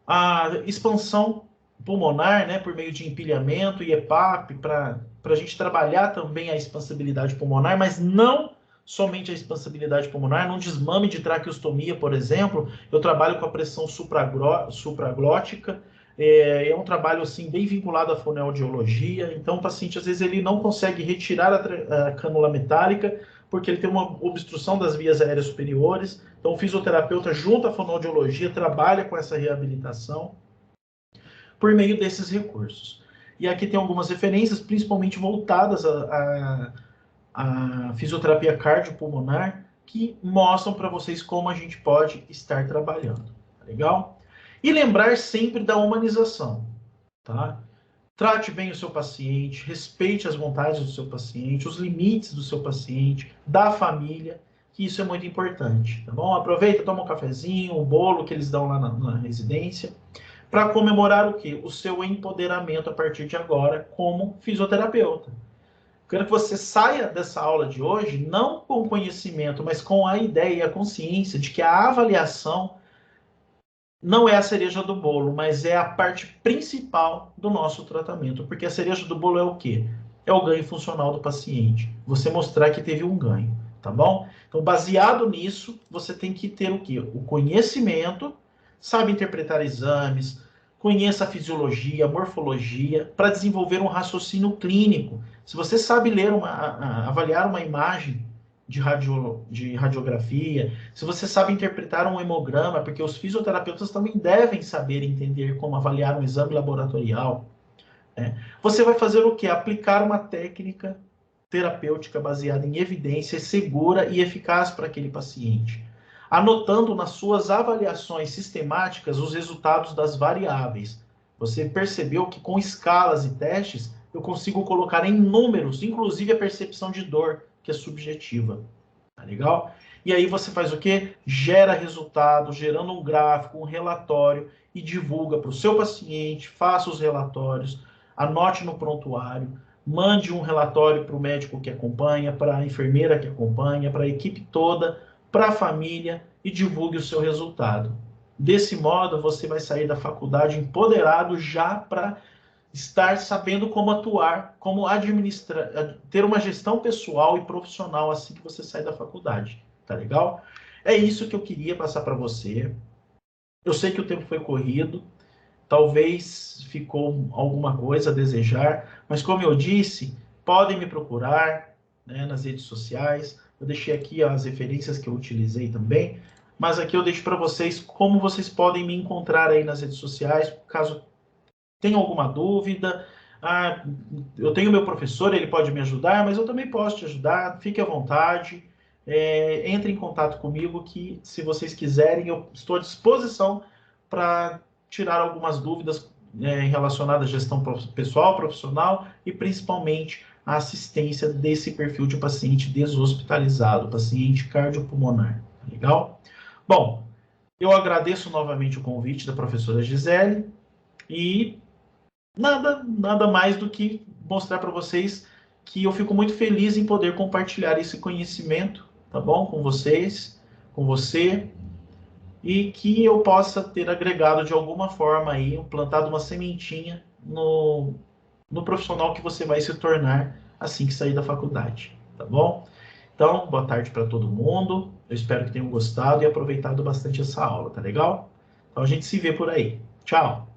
a expansão pulmonar, né, por meio de empilhamento e EPAP, para a gente trabalhar também a expansibilidade pulmonar, mas não somente a expansibilidade pulmonar. Num desmame de traqueostomia, por exemplo, eu trabalho com a pressão supraglótica, é um trabalho assim bem vinculado à fonoaudiologia. Então o paciente às vezes ele não consegue retirar a cânula metálica porque ele tem uma obstrução das vias aéreas superiores. Então o fisioterapeuta junto à fonoaudiologia trabalha com essa reabilitação por meio desses recursos. E aqui tem algumas referências, principalmente voltadas à fisioterapia cardiopulmonar, que mostram para vocês como a gente pode estar trabalhando. legal? E lembrar sempre da humanização, tá? Trate bem o seu paciente, respeite as vontades do seu paciente, os limites do seu paciente, da família, que isso é muito importante, tá bom? Aproveita, toma um cafezinho, um bolo que eles dão lá na residência, para comemorar o quê? O seu empoderamento a partir de agora como fisioterapeuta. Quero que você saia dessa aula de hoje não com o conhecimento, mas com a ideia e a consciência de que a avaliação não é a cereja do bolo, mas é a parte principal do nosso tratamento. Porque a cereja do bolo é o quê? É o ganho funcional do paciente. Você mostrar que teve um ganho, tá bom? Então, baseado nisso, você tem que ter o quê? O conhecimento, sabe interpretar exames, conheça a fisiologia, a morfologia, para desenvolver um raciocínio clínico. Se você sabe ler avaliar uma imagem de radiografia, se você sabe interpretar um hemograma, porque os fisioterapeutas também devem saber entender como avaliar um exame laboratorial, né? Você vai fazer o quê? Aplicar uma técnica terapêutica baseada em evidência segura e eficaz para aquele paciente, anotando nas suas avaliações sistemáticas os resultados das variáveis. Você percebeu que com escalas e testes eu consigo colocar em números, inclusive a percepção de dor, que é subjetiva. Tá legal? E aí você faz o quê? Gera resultado, gerando um gráfico, um relatório e divulga para o seu paciente, faça os relatórios, anote no prontuário, mande um relatório para o médico que acompanha, para a enfermeira que acompanha, para a equipe toda, para a família e divulgue o seu resultado. Desse modo, você vai sair da faculdade empoderado já para estar sabendo como atuar, como administrar, ter uma gestão pessoal e profissional assim que você sai da faculdade, tá legal? É isso que eu queria passar para você. Eu sei que o tempo foi corrido, talvez ficou alguma coisa a desejar, mas como eu disse, podem me procurar, né, nas redes sociais. Eu deixei aqui as referências que eu utilizei também, mas aqui eu deixo para vocês como vocês podem me encontrar aí nas redes sociais, caso tem alguma dúvida? Ah, eu tenho meu professor, ele pode me ajudar, mas eu também posso te ajudar. Fique à vontade. Entre em contato comigo que, se vocês quiserem, eu estou à disposição para tirar algumas dúvidas relacionadas à gestão pessoal, profissional e principalmente a assistência desse perfil de paciente deshospitalizado, paciente cardiopulmonar. Legal? Bom, eu agradeço novamente o convite da professora Gisele e nada mais do que mostrar para vocês que eu fico muito feliz em poder compartilhar esse conhecimento, tá bom? Com vocês, com você, e que eu possa ter agregado de alguma forma aí, plantado uma sementinha no profissional que você vai se tornar assim que sair da faculdade, tá bom? Então, boa tarde para todo mundo. Eu espero que tenham gostado e aproveitado bastante essa aula, tá legal? Então a gente se vê por aí. Tchau!